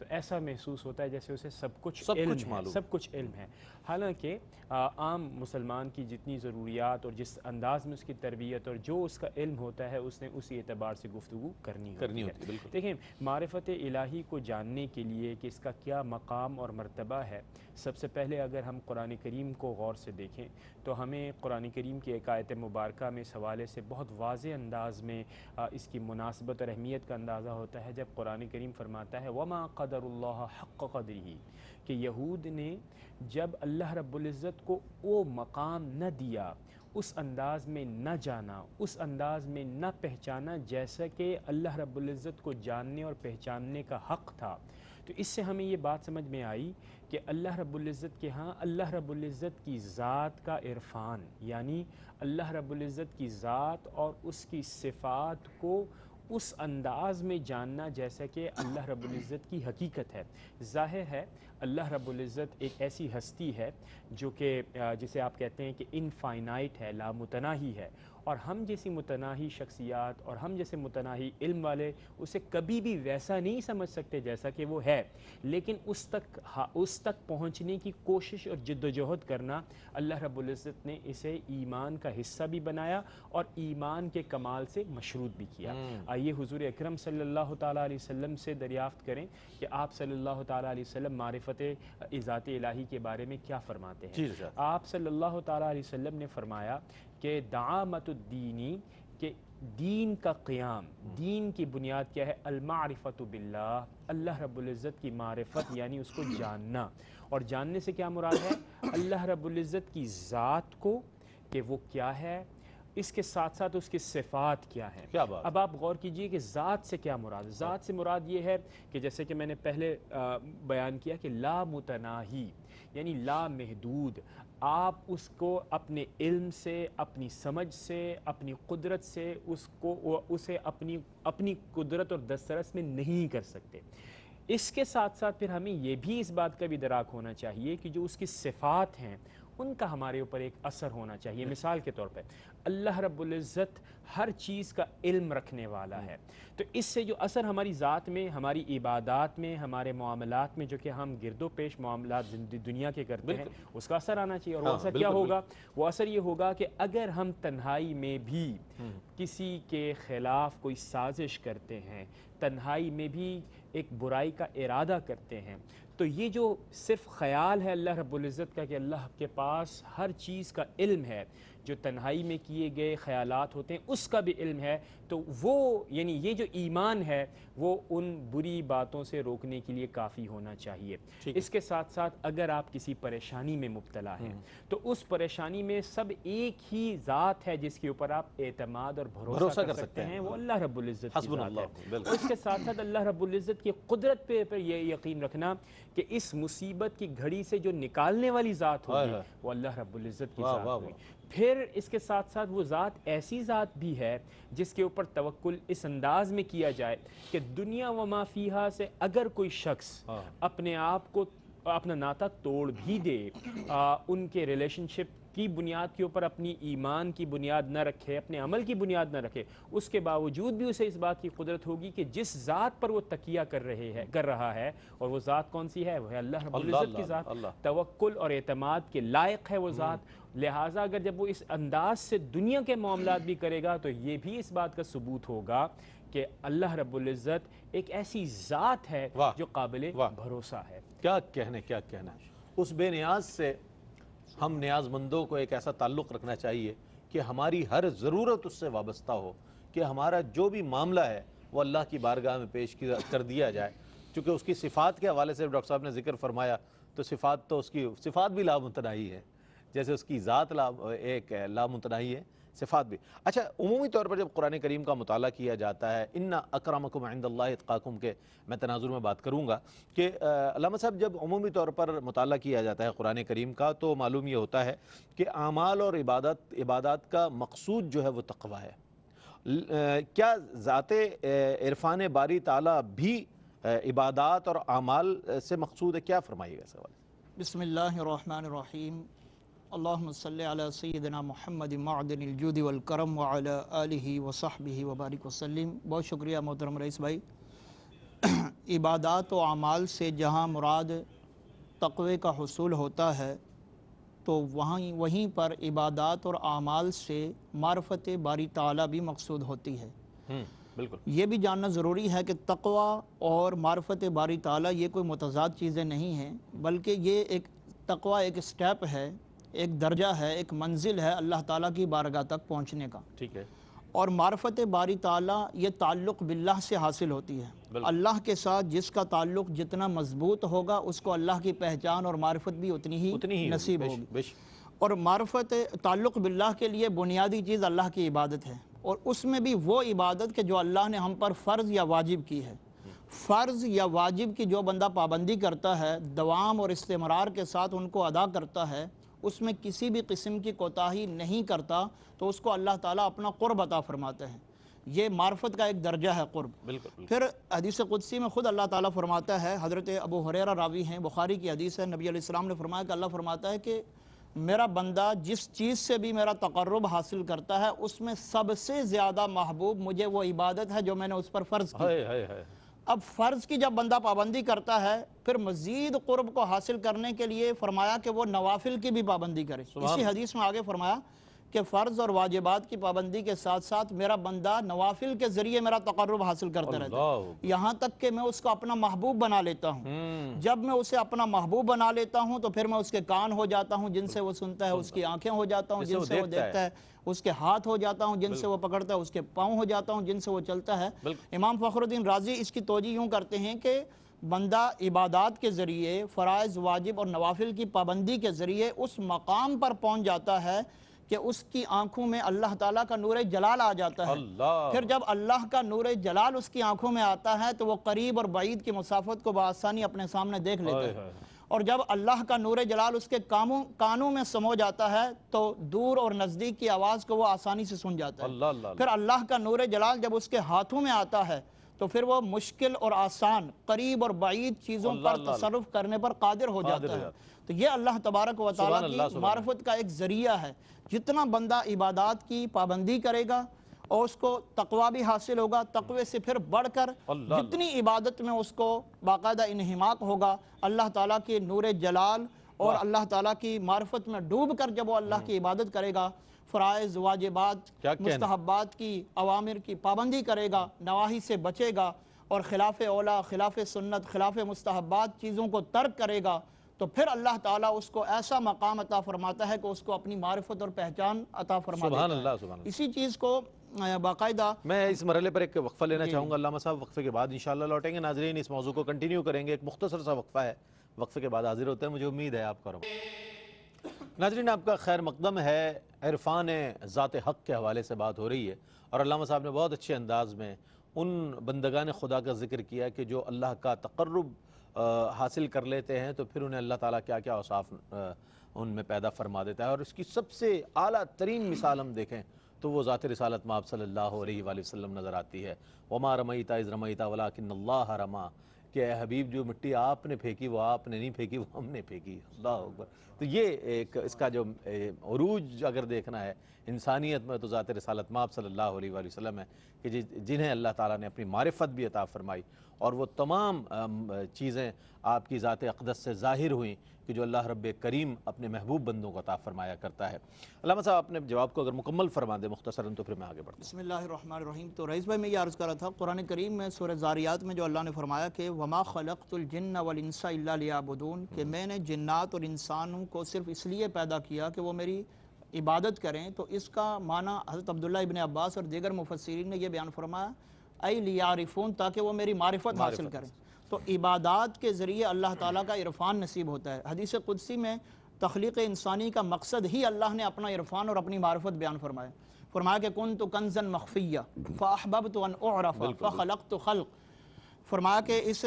تو ایسا محسوس ہوتا ہے جیسے اسے سب کچھ علم ہے، حالانکہ عام مسلمان کی جتنی ضروریات اور جس انداز میں اس کی تربیت اور جو اس کا علم ہوتا ہے اس نے اسی اعتبار سے گفتگو کرنی ہوتی ہے۔ دیکھیں، معرفت الہی کو جاننے کے لیے کہ اس کا کیا مقام اور مرتبہ ہے، سب سے پہلے اگر ہم قرآن کریم کو غور سے دیکھیں تو ہمیں قرآن کریم کی ایک آیت مبارکہ میں اس حوالے سے بہت واضح انداز میں اس کی مناسبت اور اہمیت کا اندازہ ہوتا ہے، جب قرآن کریم فرماتا ہے وَمَا قَدَرُ اللَّهَ حَقَّ قَدْرِهِ، کہ یہود نے جب اللہ رب العزت کو وہ مقام نہ دیا، اس انداز میں نہ جانا، اس انداز میں نہ پہچانا جیسا کہ اللہ رب العزت کو جاننے اور پہچاننے کا حق تھا، تو اس سے ہمیں یہ بات سمجھ میں آئی کہ اللہ رب العزت کے ہاں اللہ رب العزت کی ذات کا عرفان، یعنی اللہ رب العزت کی ذات اور اس کی صفات کو اس انداز میں جاننا جیسا کہ اللہ رب العزت کی حقیقت ہے۔ ظاہر ہے اللہ رب العزت ایک ایسی ہستی ہے جو کہ جسے آپ کہتے ہیں کہ انفائنائٹ ہے، لامتناہی ہے، اور ہم جیسی متناہی شخصیات اور ہم جیسے متناہی علم والے اسے کبھی بھی ویسا نہیں سمجھ سکتے جیسا کہ وہ ہے، لیکن اس تک پہنچنے کی کوشش اور جد و جہد کرنا، اللہ رب العزت نے اسے ایمان کا حصہ بھی بنایا اور ایمان کے کمال سے مشروط بھی کیا۔ آئیے حضور اکرم صلی اللہ تعالیٰ علیہ وسلم سے دریافت کریں کہ آپ صلی اللہ تعالیٰ علیہ وسلم معرفت ذات الہی کے بارے میں کیا فرماتے ہیں۔ آپ صلی اللہ تعالیٰ علیہ وسلم نے فرمایا کہ دعامت الدینی، کہ دین کا قیام، دین کی بنیاد کیا ہے؟ المعرفت باللہ، اللہ رب العزت کی معرفت یعنی اس کو جاننا، اور جاننے سے کیا مراد ہے؟ اللہ رب العزت کی ذات کو کہ وہ کیا ہے، اس کے ساتھ ساتھ اس کی صفات کیا ہیں۔ اب آپ غور کیجئے کہ ذات سے کیا مراد ہے؟ ذات سے مراد یہ ہے کہ جیسے کہ میں نے پہلے بیان کیا کہ لا متناہی، یعنی لا محدود، آپ اس کو اپنے علم سے، اپنی سمجھ سے، اپنی قدرت سے اسے اپنی قدرت اور دسترس میں نہیں کر سکتے۔ اس کے ساتھ ساتھ پھر ہمیں یہ بھی اس بات کا بھی ادراک ہونا چاہیے کہ جو اس کی صفات ہیں ان کا ہمارے اوپر ایک اثر ہونا چاہیے۔ مثال کے طور پہ اللہ رب العزت ہر چیز کا علم رکھنے والا ہے، تو اس سے جو اثر ہماری ذات میں، ہماری عبادات میں، ہمارے معاملات میں جو کہ ہم گرد و پیش معاملات دنیا کے کرتے ہیں، اس کا اثر آنا چاہیے۔ اور وہ اثر کیا ہوگا؟ وہ اثر یہ ہوگا کہ اگر ہم تنہائی میں بھی کسی کے خلاف کوئی سازش کرتے ہیں، تنہائی میں بھی ایک برائی کا ارادہ کرتے ہیں، تو یہ جو صرف خیال ہے اللہ رب العزت کا کہ اللہ کے پاس ہر چیز کا علم ہے، جو تنہائی میں کیے گئے خیالات ہوتے ہیں اس کا بھی علم ہے، تو وہ یعنی یہ جو ایمان ہے وہ ان بری باتوں سے روکنے کے لیے کافی ہونا چاہیے۔ اس کے ساتھ ساتھ اگر آپ کسی پریشانی میں مبتلا ہیں تو اس پریشانی میں سب ایک ہی ذات ہے جس کے اوپر آپ اعتماد اور بھروسہ کر سکتے ہیں، وہ اللہ رب العزت کی ذات ہے۔ اور اس کے ساتھ ساتھ اللہ رب العزت کی قدرت پہ یہ یقین رکھنا کہ اس مصیبت کی گھڑی سے جو نکالنے والی ذات ہوگی وہ اللہ رب العزت کی ذات ہوگی۔ پھر اس کے ساتھ ساتھ وہ ذات ایسی ذات بھی ہے جس کے اوپر توکل اس انداز میں کیا جائے کہ دنیا و ما فیہا سے اگر کوئی شخص اپنے آپ کو اپنا ناطہ توڑ بھی دے، ان کے ریلیشن شپ کی بنیاد کے اوپر اپنی ایمان کی بنیاد نہ رکھے، اپنے عمل کی بنیاد نہ رکھے، اس کے باوجود بھی اسے اس بات کی قدرت ہوگی کہ جس ذات پر وہ تکیہ کر رہا ہے، اور وہ ذات کون سی ہے؟ وہ ہے اللہ رب العزت کی ذات، توکل اور اعتماد کے لائق ہے وہ ذات۔ لہٰذا اگر جب وہ اس انداز سے دنیا کے معاملات بھی کرے گا تو یہ بھی اس بات کا ثبوت ہوگا کہ اللہ رب العزت ایک ایسی ذات ہے جو قابل بھروسہ ہے۔ کیا کہنا اس بے نیاز سے ہم نیاز مندوں کو ایک ایسا تعلق رکھنا چاہیے کہ ہماری ہر ضرورت اس سے وابستہ ہو، کہ ہمارا جو بھی معاملہ ہے وہ اللہ کی بارگاہ میں پیش کر دیا جائے، چونکہ اس کی صفات کے حوالے سے ڈاکٹر صاحب نے ذکر فرمایا تو اس کی صفات بھی لامتناہی ہے، جیسے اس کی ذات ایک لامتناہی ہے، صفات بھی۔ اچھا، عمومی طور پر جب قرآن کریم کا مطالعہ کیا جاتا ہے، ان اکرمکم عند اللہ اتقاکم کے میں تناظر میں بات کروں گا کہ علامہ صاحب جب عمومی طور پر مطالعہ کیا جاتا ہے قرآن کریم کا تو معلوم یہ ہوتا ہے کہ اعمال اور عبادات کا مقصود جو ہے وہ تقویٰ ہے۔ کیا ذات عرفان باری تعالیٰ بھی عبادات اور اعمال سے مقصود ہے؟ کیا فرمائیے گا سوال؟ بسم اللہ الرحمن الرحیم، اللہم صلی علی سیدنا محمد معدن الجود والکرم وعلی آلہ وصحبہ وبارک وسلم۔ بہت شکریہ محترم رئیس بھائی۔ عبادات و اعمال سے جہاں مراد تقوی کا حصول ہوتا ہے تو وہیں پر عبادات اور اعمال سے معرفت باری تعالیٰ بھی مقصود ہوتی ہے۔ بالکل یہ بھی جاننا ضروری ہے کہ تقوی اور معرفت باری تعالیٰ یہ کوئی متضاد چیزیں نہیں ہیں، بلکہ یہ ایک تقوی ایک سٹیپ ہے، ایک درجہ ہے، ایک منزل ہے اللہ تعالیٰ کی بارگاہ تک پہنچنے کا۔ ٹھیک ہے۔ اور معرفت باری تعالیٰ یہ تعلق باللہ سے حاصل ہوتی ہے۔ اللہ کے ساتھ جس کا تعلق جتنا مضبوط ہوگا اس کو اللہ کی پہچان اور معرفت بھی اتنی ہی نصیب ہوگی۔ اور معرفت تعلق باللہ کے لیے بنیادی چیز اللہ کی عبادت ہے، اور اس میں بھی وہ عبادت کہ جو اللہ نے ہم پر فرض یا واجب کی ہے۔ فرض یا واجب کی جو بندہ پابندی کرتا ہے، دوام اور استمرار کے ساتھ ان کو ادا کرتا ہے، اس میں کسی بھی قسم کی کوتاہی نہیں کرتا، تو اس کو اللہ تعالیٰ اپنا قرب عطا فرماتے ہیں۔ یہ معرفت کا ایک درجہ ہے قرب۔ بالکل۔ پھر حدیث قدسی میں خود اللہ تعالیٰ فرماتا ہے، حضرت ابو ہریرہ راوی ہیں، بخاری کی حدیث ہے، نبی علیہ السلام نے فرمایا کہ اللہ فرماتا ہے کہ میرا بندہ جس چیز سے بھی میرا تقرب حاصل کرتا ہے اس میں سب سے زیادہ محبوب مجھے وہ عبادت ہے جو میں نے اس پر فرض کی۔ اب فرض کی جب بندہ پابندی کرتا ہے، پھر مزید قرب کو حاصل کرنے کے لیے فرمایا کہ وہ نوافل کی بھی پابندی کرے۔ اسی حدیث میں آگے فرمایا کہ فرض اور واجبات کی پابندی کے ساتھ ساتھ میرا بندہ نوافل کے ذریعے میرا تقرب حاصل کرتا رہتا ہے، یہاں تک کہ میں اس کو اپنا محبوب بنا لیتا ہوں۔ جب میں اسے اپنا محبوب بنا لیتا ہوں تو پھر میں اس کے کان ہو جاتا ہوں جن سے وہ سنتا ہے، اس کی آنکھیں ہو جاتا ہوں جن سے وہ دیکھتا ہے، اس کے ہاتھ ہو جاتا ہوں جن سے وہ پکڑتا ہے، اس کے پاؤں ہو جاتا ہوں جن سے وہ چلتا ہے۔ امام فخر الدین رازی اس کی توجیہ یوں کرتے ہیں کہ بندہ عبادات کے ذریعے، فرائض، واجب اور نوافل کی پابندی کے ذریعے اس مقام پر پہنچ جاتا ہے کہ اس کی آنکھوں میں اللہ تعالیٰ کا نور جلال آ جاتا ہے۔ پھر جب اللہ کا نور جلال اس کی آنکھوں میں آتا ہے تو وہ قریب اور بعید کی مسافت کو بآسانی اپنے سامنے دیکھ لیتا ہے، اور جب اللہ کا نور جلال اس کے کانوں میں سمو جاتا ہے تو دور اور نزدیک کی آواز کو وہ آسانی سے سن جاتا ہے۔ پھر اللہ کا نور جلال جب اس کے ہاتھوں میں آتا ہے تو پھر وہ مشکل اور آسان، قریب اور بعید چیزوں پر تصرف کرنے پر قادر ہو جاتا ہے۔ تو یہ اللہ تبارک و تعالیٰ کی معرفت کا ایک ذریعہ ہے۔ جتنا بندہ عبادات کی پابندی کرے گا اور اس کو تقوی بھی حاصل ہوگا، تقوی سے پھر بڑھ کر جتنی عبادت میں اس کو باقاعدہ انہماک ہوگا، اللہ تعالیٰ کے نور جلال اور اللہ تعالیٰ کی معرفت میں ڈوب کر جب وہ اللہ کی عبادت کرے گا، فرائض، واجبات، مستحبات کی، اوامر کی پابندی کرے گا، نواہی سے بچے گا اور خلاف اولا، خلاف سنت، خلاف مستحبات چیزوں کو ترک کرے گا، تو پھر اللہ تعالیٰ اس کو ایسا مقام عطا فرماتا ہے کہ اس کو اپنی معرفت اور پہچان عطا فرما دیتا ہے۔ اسی چیز کو باقاعدہ میں اس مرحلے پر ایک وقفہ لینا چاہوں گا علامہ صاحب، وقفے کے بعد انشاءاللہ لوٹیں گے۔ ناظرین اس موضوع کو کنٹینیو کریں گے، ایک مختصر سا وقفہ ہے، وقفے کے بعد حاضر ہوتے ہیں، مجھے امید ہے آپ کا ناظرین آپ کا خیر مقدم ہے۔ عرفان ذات حق کے حوالے سے بات ہو رہی ہے، اور علامہ صاحب نے بہت اچھے انداز میں ان بندگان خدا کا ذکر کیا کہ جو اللہ کا تقرب حاصل کر لیتے ہیں تو پھر انہیں اللہ تعالیٰ کیا کیا اوصاف ان میں پیدا فرما دیتا ہے، اور اس کی سب سے اعلیٰ ترین مثال ہم دیکھیں تو وہ ذات رسالت مآب صلی اللہ علیہ وآلہ وسلم نظر آتی ہے۔ وَمَا رَمَيْتَ إِذْ رَمَيْتَ وَلَكِنَّ اللَّهَ رَمَى، کہ اے حبیب جو مٹی آپ نے پھینکی وہ آپ نے نہیں پھینکی، وہ ہم نے پھینکی۔ اللہ اکبر۔ تو یہ ایک اس کا جو عروج اگر دیکھنا ہے انسانیت میں تو ذات رسالت مآب صلی اللہ علیہ وآلہ وسلم ہے کہ جنہیں اللہ تعالیٰ نے اپنی معرفت بھی عطا فرمائی، اور وہ تمام چیزیں آپ کی ذات اقدس سے ظاہر ہوئیں کہ جو اللہ رب کریم اپنے محبوب بندوں کو عطا فرمایا کرتا ہے۔ علامہ صاحب اپنے جواب کو اگر مکمل فرما دیں مختصراً تو پھر میں آگے بڑھتا ہوں۔ بسم اللہ الرحمن الرحیم۔ تو رئیس بھائی میں یہ عرض کر رہا تھا، قرآن کریم میں سورہ زاریات میں جو اللہ نے فرمایا کہ وَمَا خَلَقْتُ الْجِنَّ وَالْإِنسَ إِلَّا لِيَعْبُدُونَ، کہ میں نے جنات اور انسانوں کو صرف اس لیے پیدا کیا کہ وہ میری عبادت کریں، تو اس کا معنی حضرت عبداللہ ابن عباس اور دیگر مفسرین نے یہ بیان فرمایا اَيْ لِيَعْرِفُونَ، تاکہ وہ میری معرفت حاصل کریں۔ تو عبادات کے ذریعے اللہ تعالیٰ کا عرفان نصیب ہوتا ہے۔ حدیث قدسی میں تخلیق انسانی کا مقصد ہی اللہ نے اپنا عرفان اور اپنی معرفت بیان فرمایا کہ کنت کنزا مخفیا فاحببت ان اعرف فخلقت خلق۔ فرمایا کہ اس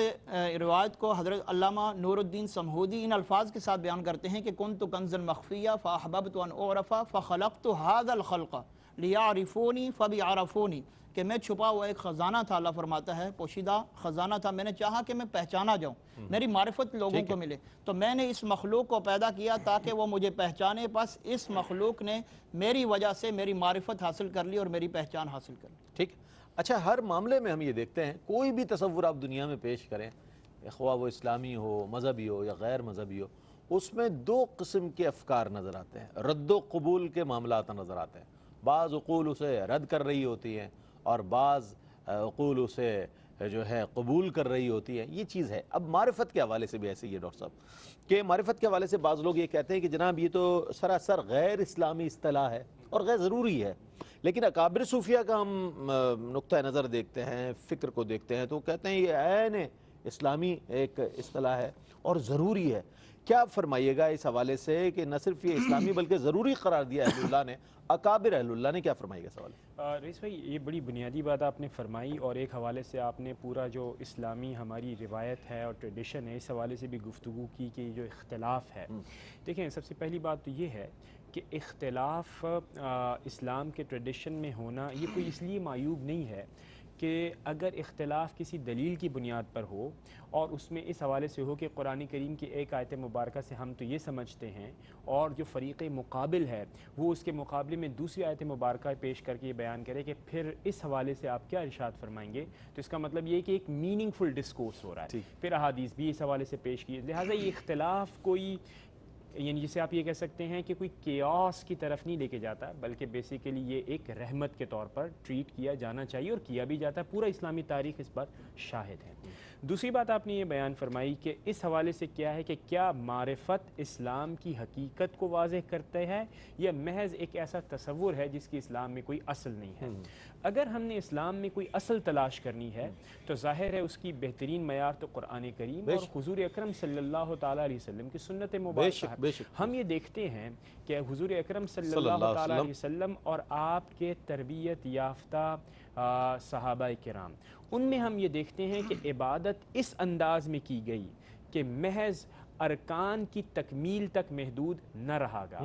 روایت کو حضرت علامہ نور الدین سمہودی ان الفاظ کے ساتھ بیان کرتے ہیں کہ کنت کنزا مخفیا فاحببت ان اعرف فخلقت هذا الخلق لیعرفونی فبیعرفونی، کہ میں چھپا ہوا ایک خزانہ تھا، اللہ فرماتا ہے پوشیدہ خزانہ تھا، میں نے چاہا کہ میں پہچانا جاؤں، میری معرفت لوگوں کو ملے، تو میں نے اس مخلوق کو پیدا کیا تاکہ وہ مجھے پہچانے، بس اس مخلوق نے میری وجہ سے میری معرفت حاصل کر لی اور میری پہچان حاصل کر لی۔ ٹھیک۔ اچھا ہر معاملے میں ہم یہ دیکھتے ہیں، کوئی بھی تصور آپ دنیا میں پیش کریں، خواہ وہ اسلامی ہو، مذہبی ہو یا غیر مذہبی ہو، اس میں دو قسم کے افکار نظر آتے ہیں، رد و قبول کے معاملات نظر آتے ہیں۔ بعض عقول اسے رد کر رہی ہوتی ہیں اور بعض عقول اسے جو ہے قبول کر رہی ہوتی ہے، یہ چیز ہے۔ اب معرفت کے حوالے سے بھی ایسے ہی ہے ڈاکٹر صاحب کہ معرفت کے حوالے سے بعض لوگ یہ کہتے ہیں کہ جناب یہ تو سراسر غیر اسلامی اصطلاح ہے اور غیر ضروری ہے، لیکن اکابر صوفیہ کا ہم نقطہ نظر دیکھتے ہیں، فکر کو دیکھتے ہیں تو کہتے ہیں یہ عین اسلامی ایک اصطلاح ہے اور ضروری ہے۔ کیا فرمائیے گا اس حوالے سے کہ نہ صرف یہ اسلامی بلکہ ضروری قرار دیا اہل اللہ نے، اکابر اہل اللہ نے، کیا فرمائیے گا سوال؟ رئیس بھائی یہ بڑی بنیادی بات آپ نے فرمائی، اور ایک حوالے سے آپ نے پورا جو اسلامی ہماری روایت ہے اور ٹریڈیشن ہے اس حوالے سے بھی گفتگو کی کہ جو اختلاف ہے۔ دیکھیں سب سے پہلی بات تو یہ ہے کہ اختلاف اسلام کے ٹریڈیشن میں ہونا یہ کوئی اس لیے معیوب نہیں ہے کہ اگر اختلاف کسی دلیل کی بنیاد پر ہو اور اس میں اس حوالے سے ہو کہ قرآن کریم کی ایک آیت مبارکہ سے ہم تو یہ سمجھتے ہیں اور جو فریق مقابل ہے وہ اس کے مقابلے میں دوسری آیت مبارکہ پیش کر کے یہ بیان کرے کہ پھر اس حوالے سے آپ کیا ارشاد فرمائیں گے، تو اس کا مطلب یہ کہ ایک میننگ فل ڈسکورس ہو رہا ہے، پھر احادیث بھی اس حوالے سے پیش کی، لہٰذا یہ اختلاف کوئی یعنی جسے آپ یہ کہہ سکتے ہیں کہ کوئی کیاس کی طرف نہیں لے کے جاتا، بلکہ بیسیکلی یہ ایک رحمت کے طور پر ٹریٹ کیا جانا چاہیے اور کیا بھی جاتا ہے، پورا اسلامی تاریخ اس پر شاہد ہے۔ دوسری بات آپ نے یہ بیان فرمائی کہ اس حوالے سے کیا ہے کہ کیا معرفت اسلام کی حقیقت کو واضح کرتے ہے یا محض ایک ایسا تصور ہے جس کی اسلام میں کوئی اصل نہیں ہے۔ اگر ہم نے اسلام میں کوئی اصل تلاش کرنی ہے تو ظاہر ہے اس کی بہترین معیار تو قرآن کریم اور حضور اکرم صلی اللہ تعالیٰ علیہ وسلم کی سنت مبارکہ ہے۔ ہم یہ دیکھتے ہیں کہ حضور اکرم صلی اللہ تعالیٰ علیہ وسلم اور آپ کے تربیت یافتہ صحابہ کرام، ان میں ہم یہ دیکھتے ہیں کہ عبادت اس انداز میں کی گئی کہ محض ارکان کی تکمیل تک محدود نہ رہا گا،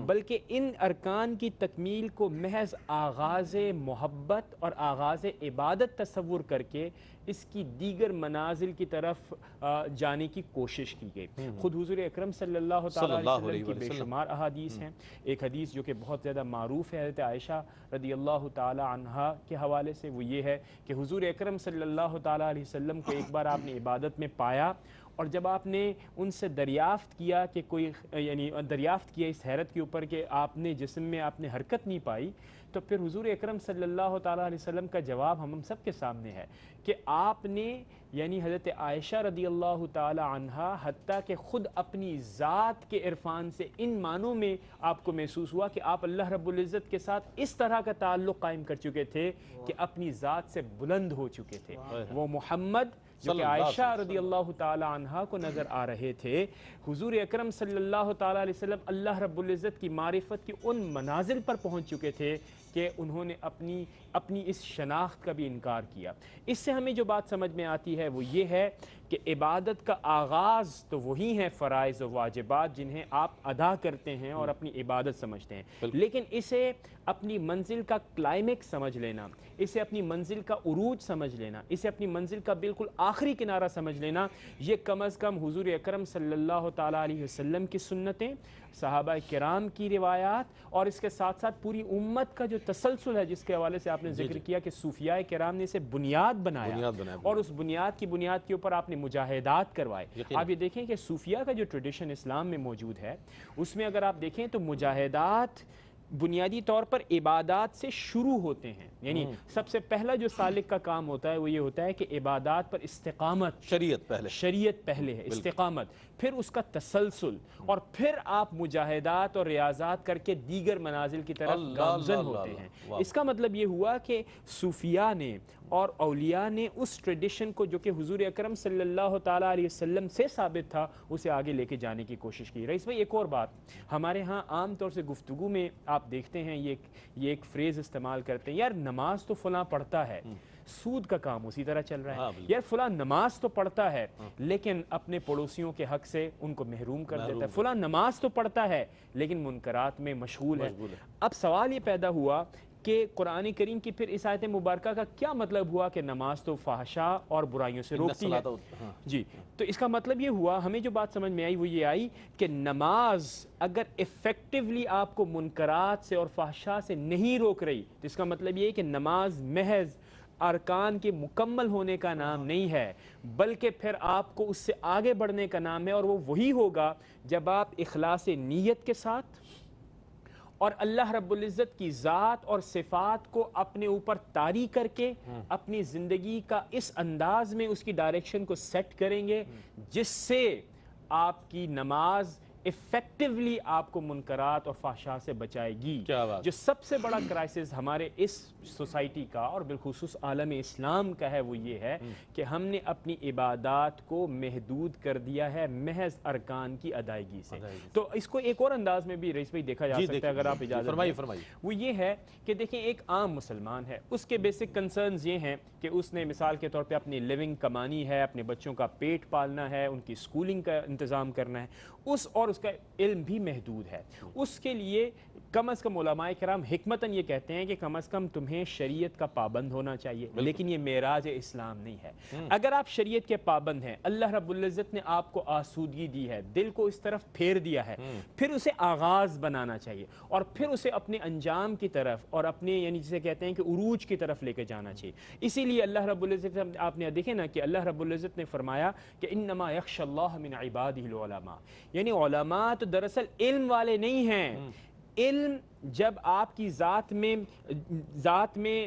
بلکہ ان ارکان کی تکمیل کو محض آغاز محبت اور آغاز عبادت تصور کر کے اس کی دیگر منازل کی طرف جانے کی کوشش کی گئی۔ خود حضور اکرم صلی اللہ تعالیٰ علیہ وسلم کی بے شمار احادیث ہیں۔ ایک حدیث جو کہ بہت زیادہ معروف ہے حضرت عائشہ رضی اللہ تعالیٰ عنہا کے حوالے سے، وہ یہ ہے کہ حضور اکرم صلی اللہ تعالیٰ علیہ وسلم کو ایک بار آپ نے عبادت میں پایا، اور جب آپ نے ان سے دریافت کیا کہ کوئی یعنی دریافت کیا اس حیرت کے اوپر کہ آپ نے جسم میں آپ نے حرکت نہیں پائی، تو پھر حضور اکرم صلی اللہ تعالیٰ علیہ وسلم کا جواب ہم سب کے سامنے ہے کہ آپ نے یعنی حضرت عائشہ رضی اللہ تعالی عنہا حتیٰ کہ خود اپنی ذات کے عرفان سے ان معنوں میں آپ کو محسوس ہوا کہ آپ اللہ رب العزت کے ساتھ اس طرح کا تعلق قائم کر چکے تھے کہ اپنی ذات سے بلند ہو چکے تھے۔ وہ محمد جو کہ عائشہ رضی اللہ تعالی عنہا کو نظر آ رہے تھے، حضور اکرم صلی اللہ تعالی علیہ وسلم اللہ رب العزت کی معرفت کی ان منازل پر پہنچ چکے تھے کہ انہوں نے اپنی اس شناخت کا بھی انکار کیا۔ اس سے ہمیں جو بات سمجھ میں آتی ہے وہ یہ ہے کہ عبادت کا آغاز تو وہی ہیں فرائض و واجبات جنہیں آپ ادا کرتے ہیں اور اپنی عبادت سمجھتے ہیں، لیکن اسے اپنی منزل کا کلائمیکس سمجھ لینا، اسے اپنی منزل کا عروج سمجھ لینا، اسے اپنی منزل کا بالکل آخری کنارہ سمجھ لینا، یہ کم از کم حضور اکرم صلی اللہ تعالیٰ علیہ وسلم کی سنتیں، صحابہ کرام کی روایات اور اس کے ساتھ ساتھ پوری امت کا جو تسلسل ہے جس کے حوالے سے آپ نے ذکر کیا کہ صوفیاء کرام نے اسے بنیاد بنایا اور اس بنیاد کے اوپر آپ نے مجاہدات کروائے۔ آپ یہ دیکھیں کہ صوفیاء کا جو ٹریڈیشن اسلام میں موجود ہے اس میں اگر آپ دیکھیں تو مجاہدات بنیادی طور پر عبادات سے شروع ہوتے ہیں، یعنی سب سے پہلا جو سالک کا کام ہوتا ہے وہ یہ ہوتا ہے کہ عبادات پر استقامت، شریعت پہلے ہے، استقامت، پھر اس کا تسلسل، اور پھر آپ مجاہدات اور ریاضات کر کے دیگر منازل کی طرف گامزن ہوتے ہیں۔ اس کا مطلب یہ ہوا کہ صوفیاء نے اور اولیاء نے اس ٹریڈیشن کو جو کہ حضور اکرم صلی اللہ تعالیٰ علیہ وسلم سے ثابت تھا اسے آگے لے کے جانے کی کوشش کی۔ رئیس بھائی ایک اور بات، ہمارے ہاں عام طور سے گفتگو میں آپ دیکھتے ہیں یہ ایک فریز استعمال کرتے ہیں، یار نماز تو فلاں پڑھتا ہے، سود کا کام اسی طرح چل رہا ہے، یار فلاں نماز تو پڑھتا ہے لیکن اپنے پڑوسیوں کے حق سے ان کو محروم کر دیتا ہے، فلاں نماز تو پڑھتا ہے لیکن منکرات میں مشغول ہے۔ اب سوال یہ پیدا ہوا کہ قرآن کریم کی پھر اس آیت مبارکہ کا کیا مطلب ہوا کہ نماز تو فحشاء اور برائیوں سے روکتی ہے؟ جی، تو اس کا مطلب یہ ہوا، ہمیں جو بات سمجھ میں آئی وہ یہ آئی کہ نماز اگر ایفیکٹولی آپ کو منکرات سے اور فحشاء سے نہیں روک رہی تو اس کا مطلب یہ ہے کہ نماز محض ارکان کے مکمل ہونے کا نام نہیں ہے، بلکہ پھر آپ کو اس سے آگے بڑھنے کا نام ہے، اور وہ وہی ہوگا جب آپ اخلاص نیت کے ساتھ اور اللہ رب العزت کی ذات اور صفات کو اپنے اوپر طاری کر کے اپنی زندگی کا اس انداز میں اس کی ڈائریکشن کو سیٹ کریں گے جس سے آپ کی نماز ایفیکٹیولی آپ کو منکرات اور فحشاء سے بچائے گی۔ کیا بات۔ جو سب سے بڑا کرائسس ہمارے اس سوسائٹی کا اور بالخصوص عالم اسلام کا ہے وہ یہ ہے کہ ہم نے اپنی عبادات کو محدود کر دیا ہے محض ارکان کی ادائیگی سے۔ تو اس کو ایک اور انداز میں بھی رئیس بھائی دیکھا جا سکتا ہے اگر آپ اجازت دیں۔ وہ یہ ہے کہ دیکھیں ایک عام مسلمان ہے، اس کے بیسک کنسرنز یہ ہیں کہ اس نے مثال کے طور پہ اپنی لیونگ کمانی ہے، اپنے بچوں کا پیٹ پالنا ہے، ان کی سکولنگ کا انتظام کرنا ہے، اور اس کا علم بھی محدود ہے۔ اس کے لیے کم از کم علماء کرام حکمتاً یہ کہتے ہیں کہ کم از کم تمہیں شریعت کا پابند ہونا چاہیے، لیکن یہ معراج اسلام نہیں ہے۔ اگر آپ شریعت کے پابند ہیں، اللہ رب العزت نے آپ کو آسودگی دی ہے، دل کو اس طرف پھیر دیا ہے، پھر اسے آغاز بنانا چاہیے اور پھر اسے اپنے انجام کی طرف اور اپنے یعنی جسے کہتے ہیں کہ عروج کی طرف لے کے جانا چاہیے۔ اسی لیے اللہ رب العزت آپ نے دیکھے نا کہ اللہ رب العزت نے فرمایا کہ انما یخشی اللہ من عبادہ العلماء، یعنی علماء تو دراصل علم والے نہیں ہیں۔ علم جب آپ کی ذات میں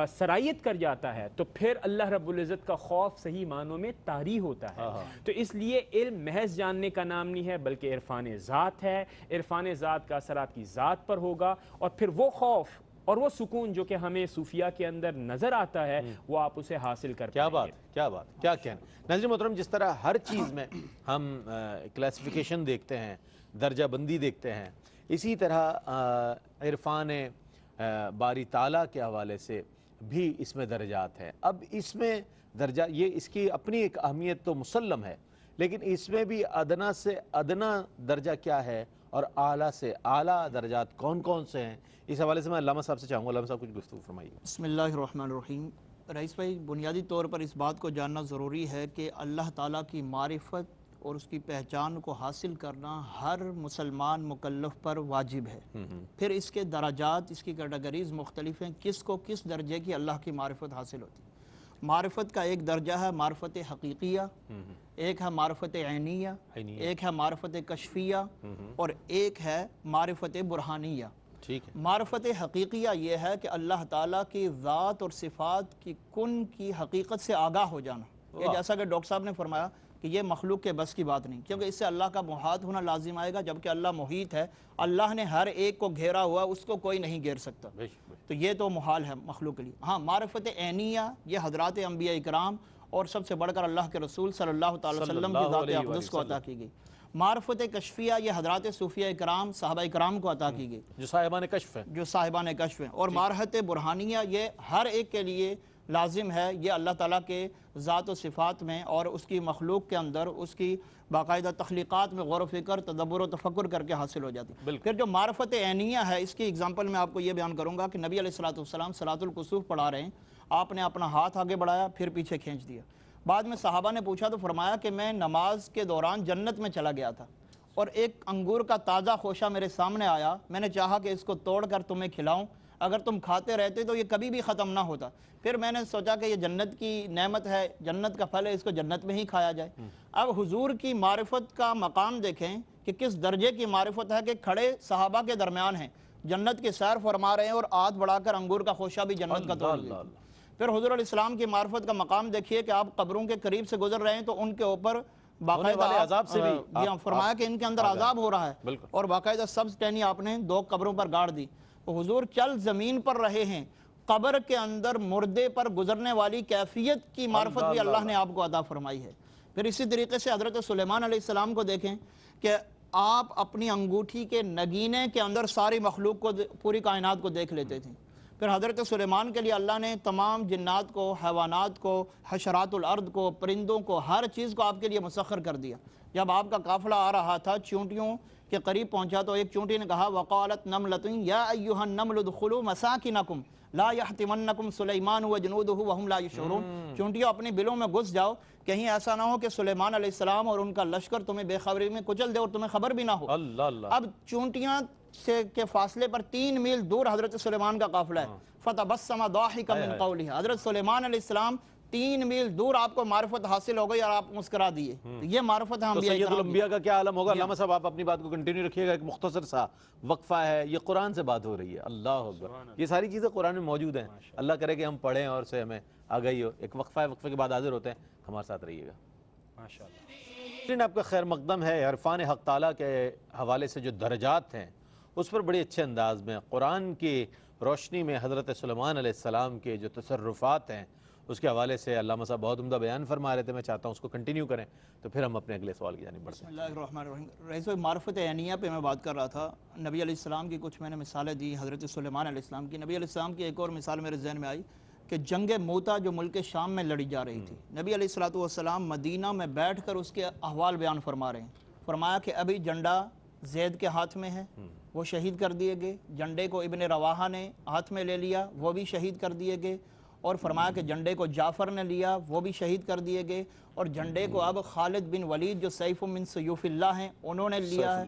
سرایت کر جاتا ہے تو پھر اللہ رب العزت کا خوف صحیح معنوں میں طاری ہوتا ہے۔ تو اس لیے علم محض جاننے کا نام نہیں ہے بلکہ عرفان ذات ہے۔ عرفان ذات کا اثر آپ کی ذات پر ہوگا اور پھر وہ خوف اور وہ سکون جو کہ ہمیں صوفیہ کے اندر نظر آتا ہے وہ آپ اسے حاصل کر پائیں گے۔ کیا بات، کیا کہنا۔ ناظرین محترم، جس طرح ہر چیز میں ہم کلاسیفیکیشن دیکھتے ہیں، درجہ بندی دیکھتے ہیں، اسی طرح عرفان باری تعالیٰ کے حوالے سے بھی اس میں درجات ہیں۔ اب اس میں درجہ یہ اس کی اپنی ایک اہمیت تو مسلم ہے، لیکن اس میں بھی ادنا سے ادنا درجہ کیا ہے اور اعلیٰ سے اعلیٰ درجات کون کون سے ہیں، اس حوالے سے میں علامہ صاحب سے چاہوں گا۔ علامہ صاحب کچھ گفتگو فرمائیے۔ بسم اللہ الرحمن الرحیم۔ رئیس بھائی، بنیادی طور پر اس بات کو جاننا ضروری ہے کہ اللہ تعالیٰ کی معرفت اور اس کی پہچان کو حاصل کرنا ہر مسلمان مکلف پر واجب ہے۔ پھر اس کے درجات، اس کی کیٹیگریز مختلف ہیں، کس کو کس درجے کی اللہ کی معرفت حاصل ہوتی ہے۔ معرفت کا ایک درجہ ہے معرفت حقیقیہ، ایک ہے معرفت عینیہ، ایک ہے معرفت کشفیہ اور ایک ہے معرفت برہانیہ۔ معرفت حقیقیہ یہ ہے کہ اللہ تعالیٰ کی ذات اور صفات کی کن کی حقیقت سے آگاہ ہو جانا۔ یہ جیسا کہ ڈاکٹر صاحب نے فرمایا کہ یہ مخلوق کے بس کی بات نہیں، کیونکہ اس سے اللہ کا محاط ہونا لازم آئے گا، جبکہ اللہ محیط ہے، اللہ نے ہر ایک کو گھیرا ہوا، اس کو کوئی نہیں گھیر سکتا، تو یہ تو محال ہے مخلوق کے لیے۔ ہاں، معرفت عینیہ یہ حضرات انبیاء اکرام اور سب سے بڑھ کر اللہ کے رسول صلی اللہ تعالی وسلم کی ذات اقدس کو عطا کی گئی۔ معرفت کشفیہ یہ حضرات صوفیہ اکرام، صحابہ اکرام کو عطا کی گئی، جو صاحبان کشف ہیں۔ اور معرفت برہانیہ یہ ہر ایک کے لیے لازم ہے، یہ اللہ تعالیٰ کے ذات و صفات میں اور اس کی مخلوق کے اندر اس کی باقاعدہ تخلیقات میں غور و فکر، تدبر و تفکر کر کے حاصل ہو جاتی ہے۔ پھر جو معرفت عینیہ ہے، اس کی اگزامپل میں آپ کو یہ بیان کروں گا کہ نبی علیہ السلام صلاۃ الکسوف پڑھا رہے ہیں، آپ نے اپنا ہاتھ آگے بڑھایا پھر پیچھے کھینچ دیا۔ بعد میں صحابہ نے پوچھا تو فرمایا کہ میں نماز کے دوران جنت میں چلا گیا تھا اور ایک انگور کا تازہ خوشہ میرے سامنے آیا، میں نے چاہا کہ اس کو توڑ کر تمہیں کھلاؤں، اگر تم کھاتے رہتے تو یہ کبھی بھی ختم نہ ہوتا، پھر میں نے سوچا کہ یہ جنت کی نعمت ہے، جنت کا پھل ہے، اس کو جنت میں ہی کھایا جائے۔ اب حضور کی معرفت کا مقام دیکھیں کہ کس درجے کی معرفت ہے کہ کھڑے صحابہ کے درمیان ہیں، جنت کی سیر فرما رہے ہیں اور ہاتھ بڑھا کر انگور کا خوشہ بھی جنت کا توڑ لیا۔ پھر حضور علیہ السلام کی معرفت کا مقام دیکھیے کہ آپ قبروں کے قریب سے گزر رہے ہیں تو ان کے اوپر باقاعدہ عذاب سے بھی فرمایا کہ ان کے اندر عذاب ہو رہا ہے، اور باقاعدہ سبز ٹہنی آپ نے 2 قبروں پر گاڑ دی۔ حضور چل زمین پر رہے ہیں، قبر کے اندر مردے پر گزرنے والی کیفیت کی معرفت بھی اللہ نے آپ کو عطا فرمائی ہے۔ پھر اسی طریقے سے حضرت سلیمان علیہ السلام کو دیکھیں کہ آپ اپنی انگوٹھی کے نگینے کے اندر ساری مخلوق کو، پوری کائنات کو دیکھ لیتے تھے۔ پھر حضرت سلیمان کے لیے اللہ نے تمام جنات کو، حیوانات کو، حشرات الارض کو، پرندوں کو، ہر چیز کو آپ کے لیے مسخر کر دیا۔ جب آپ کا قافلہ آ رہا تھا، چونٹیوں کے قریب پہنچا تو ایک چونٹی نے کہا وقالت نملۃ یا ایھا النمل ادخلوا مساکنکم لا یحطمنکم سلیمان وجنودہ وہم لا یشعرون، چونٹیوں اپنی بلوں میں گھس جاؤ، کہیں ایسا نہ ہو کہ سلیمان علیہ السلام اور ان کا لشکر تمہیں بے خبری میں کچل دے اور تمہیں خبر بھی نہ ہو۔ اب چونٹیاں سے کے فاصلے پر 3 میل دور حضرت سلیمان کا قافلہ ہے. فتبسم ضاحکا من قولها. حضرت سلیمان علیہ السلام 3 میل دور آپ کو معرفت حاصل ہو گئی اور آپ مسکرا دیے. یہ معرفت ہے تو انبیاء سید کرام کی. الانبیاء کا کیا عالم ہوگا؟ علامہ صاحب آپ اپنی بات کو کنٹینیو رکھیے گا. ایک مختصر سا وقفہ ہے، یہ قرآن سے بات ہو رہی ہے. اللہ اکبر. یہ ساری چیزیں قرآن میں موجود ہیں. اللہ کرے کہ ہم پڑھیں اور سے ہمیں آگاہی ہو. ایک وقفہ ہے، وقفے کے بعد حاضر ہوتے ہیں. ہمارے ساتھ رہیے گا. ماشاءاللہ. آپ کا خیر مقدم ہے. عرفان حق تعالیٰ کے حوالے سے جو درجات ہیں اس پر بڑے اچھے انداز میں قرآن کی روشنی میں حضرت سلیمان علیہ السلام کے جو تصرفات ہیں اس کے حوالے سے علامہ صاحب بہت عمدہ بیان فرما رہے تھے. میں چاہتا ہوں اس کو کنٹینیو کریں تو پھر ہم اپنے اگلے سوال کی جانب بڑھتے ہیں. بسم اللہ الرحمن الرحیم. رئیس بھائی، معرفت عینیہ پہ میں بات کر رہا تھا. نبی علیہ السلام کی کچھ میں نے مثالیں دی حضرت سلیمان علیہ السلام کی. نبی علیہ السلام کی ایک اور مثال میرے ذہن میں آئی کہ جنگ موتا جو ملک شام میں لڑی جا رہی تھی، نبی علیہ السلام مدینہ میں بیٹھ کر اس کے احوال بیان فرما رہے ہیں. فرمایا کہ ابھی جھنڈا زید کے ہاتھ میں ہے، وہ شہید کر دیے گئے. جھنڈے کو ابن رواحہ نے ہاتھ میں لے لیا، وہ بھی شہید کر دیے گئے. اور فرمایا کہ جھنڈے کو جعفر نے لیا، وہ بھی شہید کر دیے گئے. اور جھنڈے کو اب خالد بن ولید جو سیف من سیوف اللہ ہیں انہوں نے لیا ہے.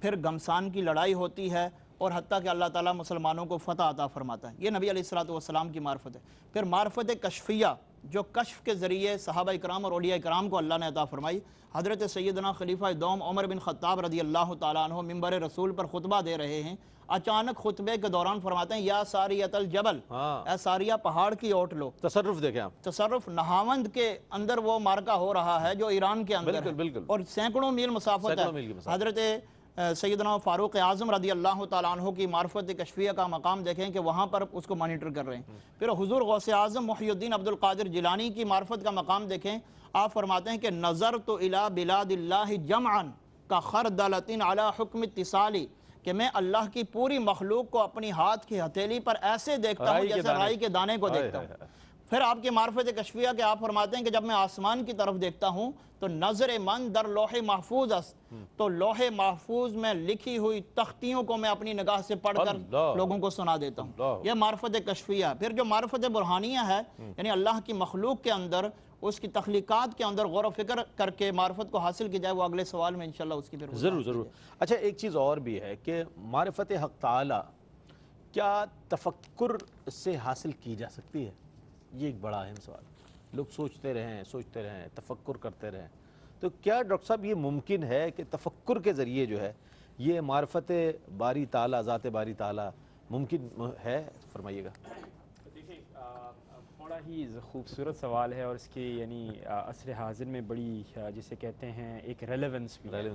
پھر گمسان کی لڑائی ہوتی ہے اور حتیٰ کہ اللہ تعالیٰ مسلمانوں کو فتح عطا فرماتا ہے. یہ نبی علیہ السلام کی معرفت ہے. پھر معرفت کشفیہ جو کشف کے ذریعے صحابہ اکرام اور اولیاء اکرام کو اللہ نے عطا فرمائی. حضرت سیدنا خلیفہ دوم عمر بن خطاب رضی اللہ تعالیٰ عنہ ممبر رسول پر خطبہ دے رہے ہیں. اچانک خطبے کے دوران فرماتے ہیں یا ساریۃ الجبل، اے ساریہ پہاڑ کی اوٹ لو. تصرف دیکھیں آپ. تصرف نہاوند کے اندر وہ مارکا ہو رہا ہے جو ایران کے اندر ہے اور سینکڑوں میل مسافت ہے. حضرت سیدنا فاروق اعظم رضی اللہ تعالیٰ عنہ کی معرفت کشفیہ کا مقام دیکھیں کہ وہاں پر اس کو مانیٹر کر رہے ہیں. پھر حضور غوث اعظم محی الدین عبد القادر جیلانی کی معرفت کا مقام دیکھیں. آپ فرماتے ہیں کہ نظرت الی بلاد اللہ جمعا کخردلۃ علی حکم اتصالی، کہ میں اللہ کی پوری مخلوق کو اپنی ہاتھ کی ہتھیلی پر ایسے دیکھتا ہوں جیسے رائی کے دانے کو دیکھتا ہوں. پھر آپ کی معرفت کشفیہ کے آپ فرماتے ہیں کہ جب میں آسمان کی طرف دیکھتا ہوں تو نظر من در لوح محفوظ است، تو لوح محفوظ میں لکھی ہوئی تختیوں کو میں اپنی نگاہ سے پڑھ کر لوگوں کو سنا دیتا ہوں. یہ معرفت کشفیہ. پھر جو معرفت برہانیہ ہے یعنی اللہ کی مخلوق کے اندر، اس کی تخلیقات کے اندر غور و فکر کر کے معرفت کو حاصل کی جائے، وہ اگلے سوال میں انشاءاللہ اس کی پھر ضرور. اچھا ایک چیز اور بھی ہے کہ معرفت حق تعالی کیا تفکر سے حاصل کی جا سکتی ہے؟ یہ ایک بڑا اہم سوال. لوگ سوچتے رہیں تفکر کرتے رہیں. تو کیا ڈاکٹر صاحب یہ ممکن ہے کہ تفکر کے ذریعے جو ہے یہ معرفت باری تعالی، ذات باری تعالی ممکن ہے؟ فرمائیے گا. دیکھیں بڑا ہی خوبصورت سوال ہے اور اس کی یعنی عصر حاضر میں بڑی جسے کہتے ہیں ایک ریلیونس بھی ہے.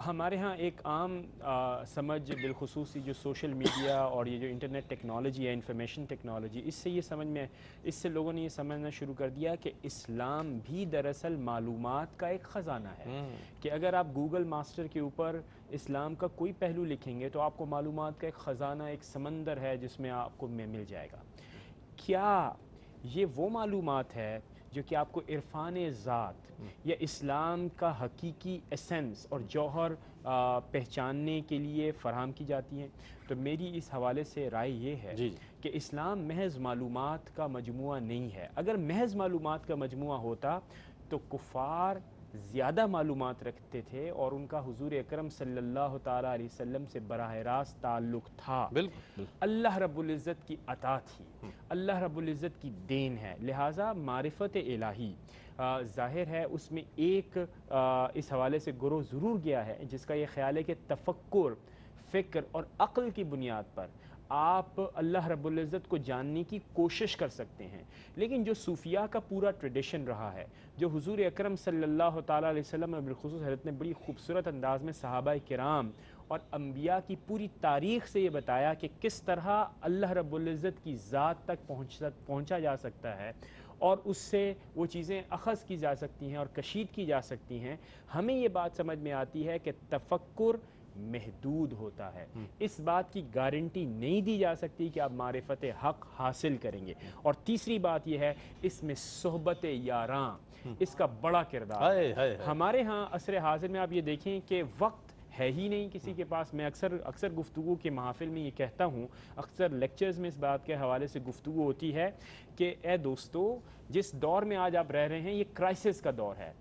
ہمارے ہاں ایک عام سمجھ بالخصوص جو سوشل میڈیا اور یہ جو انٹرنیٹ ٹیکنالوجی ہے، انفارمیشن ٹیکنالوجی، اس سے لوگوں نے یہ سمجھنا شروع کر دیا کہ اسلام بھی دراصل معلومات کا ایک خزانہ ہے. کہ اگر آپ گوگل ماسٹر کے اوپر اسلام کا کوئی پہلو لکھیں گے تو آپ کو معلومات کا ایک خزانہ، ایک سمندر ہے جس میں آپ کو مل جائے گا. کیا یہ وہ معلومات ہے جو کہ آپ کو عرفان ذات یا اسلام کا حقیقی ایسنس اور جوہر پہچاننے کے لیے فراہم کی جاتی ہیں؟ تو میری اس حوالے سے رائے یہ ہے کہ اسلام محض معلومات کا مجموعہ نہیں ہے. اگر محض معلومات کا مجموعہ ہوتا تو کفار زیادہ معلومات رکھتے تھے اور ان کا حضور اکرم صلی اللہ تعالیٰ علیہ وسلم سے براہ راست تعلق تھا. اللہ رب العزت کی عطا تھی، اللہ رب العزت کی دین ہے. لہٰذا معرفت الہی ظاہر ہے اس میں ایک اس حوالے سے گروہ ضرور گیا ہے جس کا یہ خیال ہے کہ تفکر، فکر اور عقل کی بنیاد پر آپ اللہ رب العزت کو جاننے کی کوشش کر سکتے ہیں. لیکن جو صوفیاء کا پورا ٹریڈیشن رہا ہے، جو حضور اکرم صلی اللہ تعالیٰ علیہ وسلم اور بالخصوص حضرت نے بڑی خوبصورت انداز میں صحابہ کرام اور انبیاء کی پوری تاریخ سے یہ بتایا کہ کس طرح اللہ رب العزت کی ذات تک پہنچا جا سکتا ہے اور اس سے وہ چیزیں اخذ کی جا سکتی ہیں اور کشید کی جا سکتی ہیں. ہمیں یہ بات سمجھ میں آتی ہے کہ تفکر محدود ہوتا ہے. اس بات کی گارنٹی نہیں دی جا سکتی کہ آپ معرفت حق حاصل کریں گے. اور تیسری بات یہ ہے اس میں صحبت یاراں، اس کا بڑا کردار ہے. ہمارے ہاں عصر حاضر میں آپ یہ دیکھیں کہ وقت ہے ہی نہیں کسی کے پاس. میں اکثر گفتگو کے محافل میں یہ کہتا ہوں، اکثر لیکچرز میں اس بات کے حوالے سے گفتگو ہوتی ہے کہ اے دوستو، جس دور میں آج آپ رہ رہے ہیں یہ کرائسس کا دور ہے.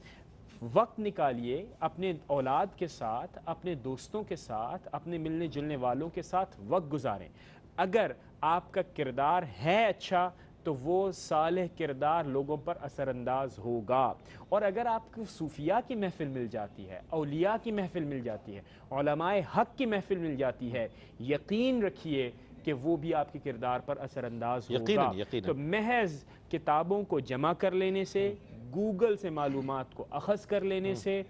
وقت نکالیے اپنے اولاد کے ساتھ، اپنے دوستوں کے ساتھ، اپنے ملنے جلنے والوں کے ساتھ وقت گزاریں۔ اگر آپ کا کردار ہے اچھا تو وہ صالح کردار لوگوں پر اثر انداز ہوگا۔ اور اگر آپ کو صوفیاء کی محفل مل جاتی ہے، اولیاء کی محفل مل جاتی ہے، علماء حق کی محفل مل جاتی ہے، یقین رکھیے کہ وہ بھی آپ کے کردار پر اثر انداز ہوگا۔ تو محض کتابوں کو جمع کر لینے سے، گوگل سے معلومات کو اخذ کر لینے سے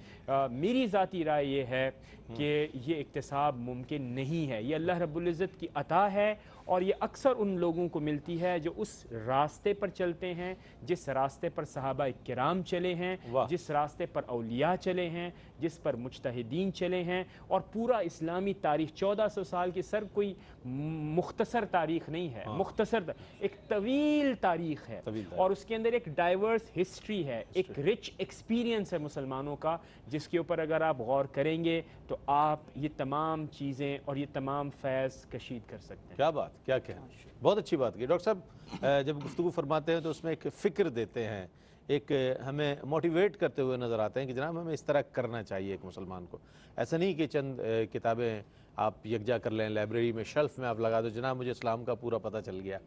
میری ذاتی رائے یہ ہے کہ یہ اکتساب ممکن نہیں ہے۔ یہ اللہ رب العزت کی عطا ہے، اور یہ اکثر ان لوگوں کو ملتی ہے جو اس راستے پر چلتے ہیں جس راستے پر صحابہ کرام چلے ہیں، جس راستے پر اولیاء چلے ہیں، جس پر مجتہدین چلے ہیں۔ اور پورا اسلامی تاریخ 1400 سال کی سر کوئی مختصر تاریخ نہیں ہے، مختصر ایک طویل تاریخ ہے، اور اس کے اندر ایک ڈائیورس ہسٹری ہے، ایک رچ ایکسپیرینس ہے مسلمانوں کا، جس کے اوپر اگر آپ غور کریں گے تو آپ یہ تمام چیزیں اور یہ تمام فیض کشید کر سکتے ہیں۔ کیا بات، کیا کہنا، بہت اچھی بات کی ڈاکٹر صاحب۔ جب گفتگو فرماتے ہیں تو اس میں ایک فکر دیتے ہیں، ایک ہمیں موٹیویٹ کرتے ہوئے نظر آتے ہیں کہ جناب ہمیں اس طرح کرنا چاہیے ایک مسلمان کو۔ ایسا نہیں کہ چند کتابیں آپ یکجا کر لیں، لائبریری میں شیلف میں آپ لگا دو، جناب مجھے اسلام کا پورا پتہ چل گیا۔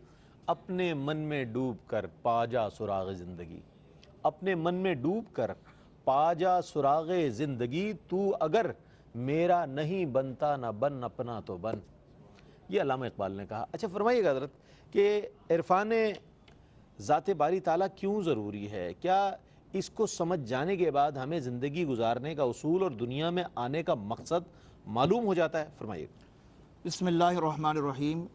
اپنے من میں ڈوب کر پا جا سراغ زندگی، اپنے من میں ڈوب کر پا جا سراغ زندگی، تو اگر میرا نہیں بنتا نہ بن اپنا تو بن۔ یہ علامہ اقبال نے کہا۔ اچھا فرمائیے گا حضرت کہ عرفان ذات باری تعالیٰ کیوں ضروری ہے؟ کیا اس کو سمجھ جانے کے بعد ہمیں زندگی گزارنے کا اصول اور دنیا میں آنے کا مقصد معلوم ہو جاتا ہے؟ فرمائیے۔ بسم اللہ الرحمن الرحیم۔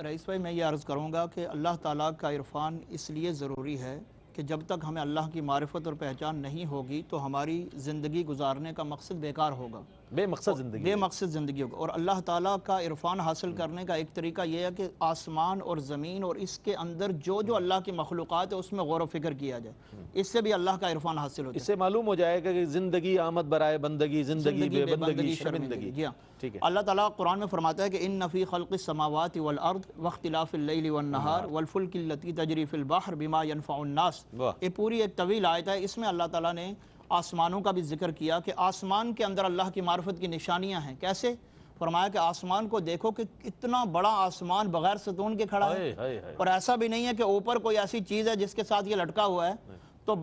رئیس بھائی میں یہ عرض کروں گا کہ اللہ تعالیٰ کا عرفان اس لیے ضروری ہے کہ جب تک ہمیں اللہ کی معرفت اور پہچان نہیں ہوگی تو ہماری زندگی گزارنے کا مقصد بیکار ہوگا، بے مقصد زندگی، بے مقصد زندگی ہوگا۔ اور اللہ تعالیٰ کا عرفان حاصل کرنے کا ایک طریقہ یہ ہے کہ آسمان اور زمین اور اس کے اندر جو جو اللہ کی مخلوقات ہے اس میں غور و فکر کیا جائے، اس سے بھی اللہ کا عرفان حاصل ہوتا ہے۔ اس سے معلوم ہو جائے گا کہ زندگی آمد برائے بندگی، زندگی بے بندگی شرمندگی۔ جی ہاں، ٹھیک ہے۔ اللہ تعالیٰ قرآن میں فرماتا ہے کہ ان فی خلق السماوات والارض واختلاف اللیل والنہار والفلک التی تجری فی البحر بما ینفع الناس۔ یہ پوری ایک طویل آیت ہے، اس میں اللہ تعالیٰ نے آسمانوں کا بھی ذکر کیا کہ آسمان کے اندر اللہ کی معرفت کی نشانیاں ہیں۔ کیسے؟ فرمایا کہ آسمان کو دیکھو کہ اتنا بڑا آسمان بغیر ستون کے کھڑا ہے، اور ایسا بھی نہیں ہے کہ اوپر کوئی ایسی چیز ہے جس کے ساتھ یہ لٹکا ہوا ہے۔ تو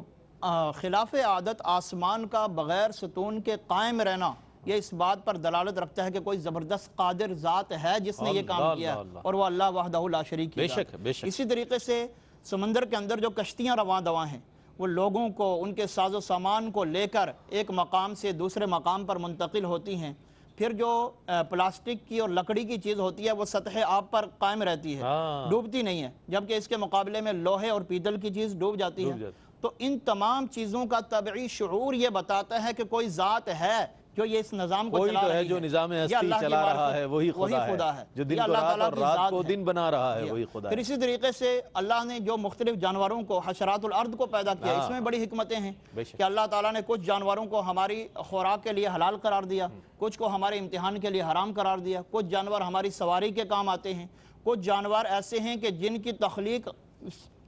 خلاف عادت آسمان کا بغیر ستون کے قائم رہنا یہ اس بات پر دلالت رکھتا ہے کہ کوئی زبردست قادر ذات ہے جس نے یہ کام کیا ہے، اور وہ اللہ وحدہ لا شریک کی ذات ہے۔ اسی طریقے سے سمندر کے اندر جو کشتیاں رواں دواں ہیں وہ لوگوں کو ان کے ساز و سامان کو لے کر ایک مقام سے دوسرے مقام پر منتقل ہوتی ہیں۔ پھر جو پلاسٹک کی اور لکڑی کی چیز ہوتی ہے وہ سطح آب پر قائم رہتی ہے، ڈوبتی نہیں ہے، جبکہ اس کے مقابلے میں لوہے اور پیتل کی چیز ڈوب جاتی ہے۔ تو ان تمام چیزوں کا طبعی شعور یہ بتاتا ہے کہ کوئی ذات ہے جو یہ اس نظام کو چلا رہی ہے، جو نظام ہستی چلا رہا ہے وہی خدا ہے، جو دن کو رات اور رات کو دن بنا رہا ہے وہی خدا ہے۔ پھر اسی طریقے سے اللہ نے جو مختلف جانوروں کو، حشرات الارض کو پیدا کیا، اس میں بڑی حکمتیں ہیں کہ اللہ تعالیٰ نے کچھ جانوروں کو ہماری خوراک کے لیے حلال قرار دیا، کچھ کو ہمارے امتحان کے لیے حرام قرار دیا، کچھ جانور ہماری سواری کے کام آتے ہیں، کچھ جانور ایسے ہیں کہ جن کی تخلیق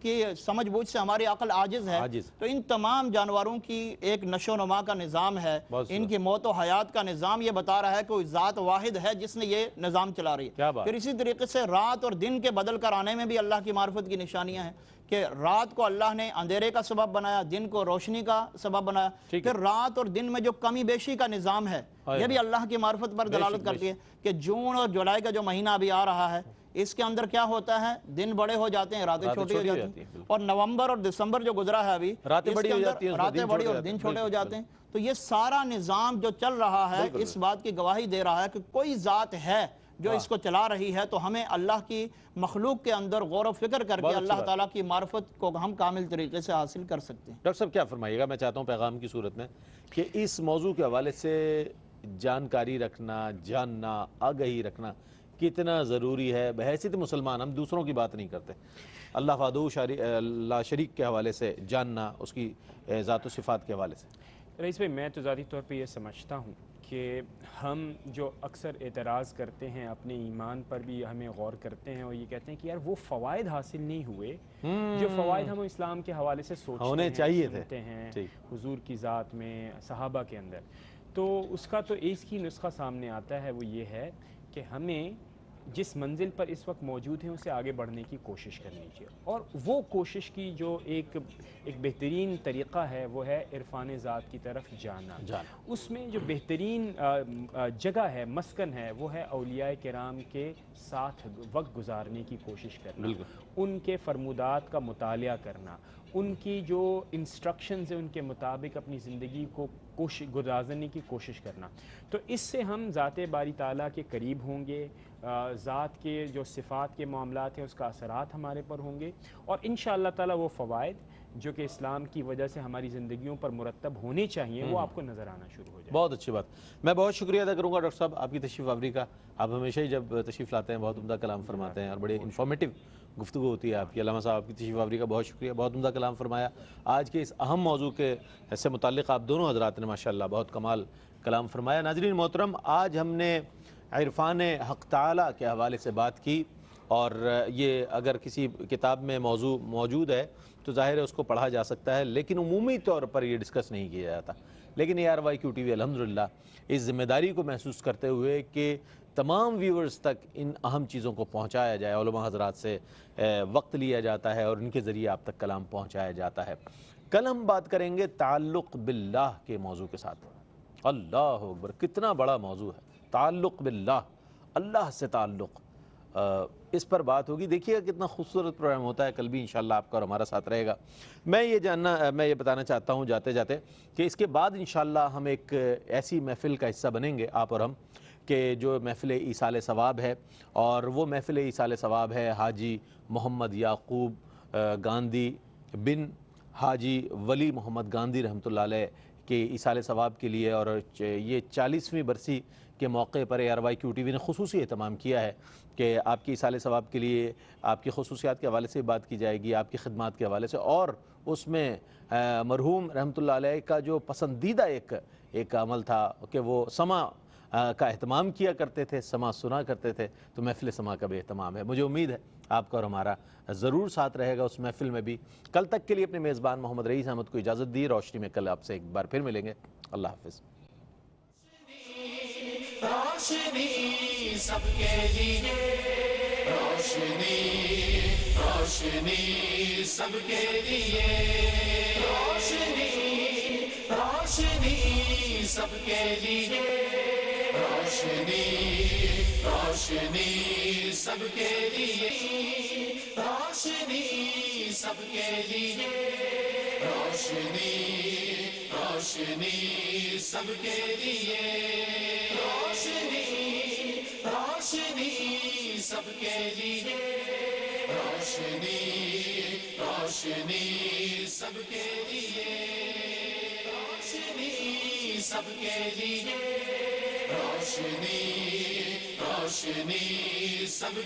کی سمجھ بوجھ سے ہماری عقل عاجز ہے۔ تو ان تمام جانوروں کی ایک نشو و نما کا نظام ہے، ان کی موت و حیات کا نظام یہ بتا رہا ہے کہ کوئی ذات واحد ہے جس نے یہ نظام چلا رہی ہے۔ پھر اسی طریقے سے رات اور دن کے بدل کر آنے میں بھی اللہ کی معرفت کی نشانیاں ہیں کہ رات کو اللہ نے اندھیرے کا سبب بنایا، دن کو روشنی کا سبب بنایا۔ پھر رات اور دن میں جو کمی بیشی کا نظام ہے یہ بھی اللہ کی معرفت پر دلالت کرتی ہے کہ جون اور جولائی کا جو مہینہ ابھی آ رہا ہے اس کے اندر کیا ہوتا ہے، دن بڑے ہو جاتے ہیں، راتیں چھوٹی ہو جاتی ہیں، اور نومبر اور دسمبر جو گزرا ہے ابھی راتیں بڑی ہو جاتی ہیں، راتیں بڑی اور دن چھوٹے ہو جاتے ہیں۔ تو یہ سارا نظام جو چل رہا ہے اس بات کی گواہی دے رہا ہے کہ کوئی ذات ہے جو اس کو چلا رہی ہے۔ تو ہمیں اللہ کی مخلوق کے اندر غور و فکر کر کے اللہ تعالیٰ کی معرفت کو ہم کامل طریقے سے حاصل کر سکتے ہیں۔ ڈاکٹر صاحب کیا فرمائیے گا، میں چاہتا ہوں پیغام کی صورت میں کہ اس موضوع کے حوالے سے جانکاری رکھنا، جاننا، آگہی رکھنا کتنا ضروری ہے بحیثیت مسلمان؟ ہم دوسروں کی بات نہیں کرتے، اللہ وحدہ لا شریک کے حوالے سے جاننا، اس کی ذات و صفات کے حوالے سے۔ رئیس بھائی میں تو ذاتی طور پہ یہ سمجھتا ہوں کہ ہم جو اکثر اعتراض کرتے ہیں اپنے ایمان پر بھی ہمیں غور کرتے ہیں اور یہ کہتے ہیں کہ یار وہ فوائد حاصل نہیں ہوئے جو فوائد ہم اسلام کے حوالے سے سوچتے ہیں، چاہیے سنتے ہیں حضور کی ذات میں، صحابہ کے اندر. تو اس کا تو ایک ہی نسخہ سامنے آتا ہے، وہ یہ ہے کہ ہمیں جس منزل پر اس وقت موجود ہیں اسے آگے بڑھنے کی کوشش کرنی چاہیے. اور وہ کوشش کی جو ایک بہترین طریقہ ہے وہ ہے عرفان ذات کی طرف جانا. اس میں جو بہترین جگہ ہے، مسکن ہے، وہ ہے اولیاء کرام کے ساتھ وقت گزارنے کی کوشش کرنا، ان کے فرمودات کا مطالعہ کرنا، ان کی جو انسٹرکشنز ہیں ان کے مطابق اپنی زندگی کو گزارنے کی کوشش کرنا. تو اس سے ہم ذات باری تعالیٰ کے قریب ہوں گے، ذات کے جو صفات کے معاملات ہیں اس کا اثرات ہمارے پر ہوں گے، اور انشاءاللہ تعالیٰ وہ فوائد جو کہ اسلام کی وجہ سے ہماری زندگیوں پر مرتب ہونے چاہیے وہ آپ کو نظر آنا شروع ہو جائے. بہت اچھی بات. میں بہت شکریہ ادا کروں گا ڈاکٹر صاحب آپ کی تشریف آوری کا. آپ ہمیشہ ہی جب تشریف لاتے ہیں بہت عمدہ کلام فرماتے ہیں اور بڑے انفارمیٹیو گفتگو ہوتی ہے آپ کی. علامہ صاحب آپ کی تشریف آوری کا بہت شکریہ، بہت عمدہ کلام فرمایا. آج کے اس اہم موضوع کے سے متعلق آپ دونوں حضرات نے ماشاءاللہ بہت کمال کلام فرمایا. ناظرین محترم، آج ہم نے عرفان حق تعالیٰ کے حوالے سے بات کی، اور یہ اگر کسی کتاب میں موضوع موجود ہے تو ظاہر ہے اس کو پڑھا جا سکتا ہے، لیکن عمومی طور پر یہ ڈسکس نہیں کیا جاتا. لیکن ARYQ TV الحمدللہ اس ذمہ داری کو محسوس کرتے ہوئے کہ تمام ویورز تک ان اہم چیزوں کو پہنچایا جائے، علماء حضرات سے وقت لیا جاتا ہے اور ان کے ذریعے آپ تک کلام پہنچایا جاتا ہے. کل ہم بات کریں گے تعلق باللہ کے موضوع کے ساتھ. اللہ اکبر، کتنا بڑا موضوع ہے تعلق باللہ، اللہ سے تعلق. اس پر بات ہوگی. دیکھیے کتنا خوبصورت پروگرام ہوتا ہے. کل بھی انشاءاللہ آپ کا اور ہمارا ساتھ رہے گا. میں یہ بتانا چاہتا ہوں جاتے جاتے کہ اس کے بعد انشاءاللہ ہم ایک ایسی محفل کا حصہ بنیں گے آپ اور ہم، کہ جو محفل ایصال ثواب ہے، اور وہ محفل ایصال ثواب ہے حاجی محمد یعقوب گاندھی بن حاجی ولی محمد گاندھی رحمۃ اللہ علیہ کے ایصال ثواب کے لیے. اور یہ 40ویں برسی کے موقع پر ARYQ TV نے خصوصی اہتمام کیا ہے کہ آپ کی ایصال ثواب کے لیے آپ کی خصوصیات کے حوالے سے بات کی جائے گی، آپ کی خدمات کے حوالے سے. اور اس میں مرحوم رحمۃ اللہ علیہ کا جو پسندیدہ ایک عمل تھا کہ وہ سما کا اہتمام کیا کرتے تھے، سما سنا کرتے تھے. تو محفل سما کا بھی اہتمام ہے. مجھے امید ہے آپ کا اور ہمارا ضرور ساتھ رہے گا اس محفل میں بھی. کل تک کے لیے اپنے میزبان محمد رئیس احمد کو اجازت دی. روشنی میں کل آپ سے ایک بار پھر ملیں گے. اللہ حافظ. روشنی سب کے لیے، روشنی روشنی سب کے لیے، روشنی روشنی سب کے لیے، روشنی روشنی سب کے لیے، روشنی سب کے لیے، روشنی روشنی سب کے لیے، روشنی روشنی سب کے لیے، روشنی روشنی سب کے لیے، روشنی سب کے لیے، روشنی روشنی سب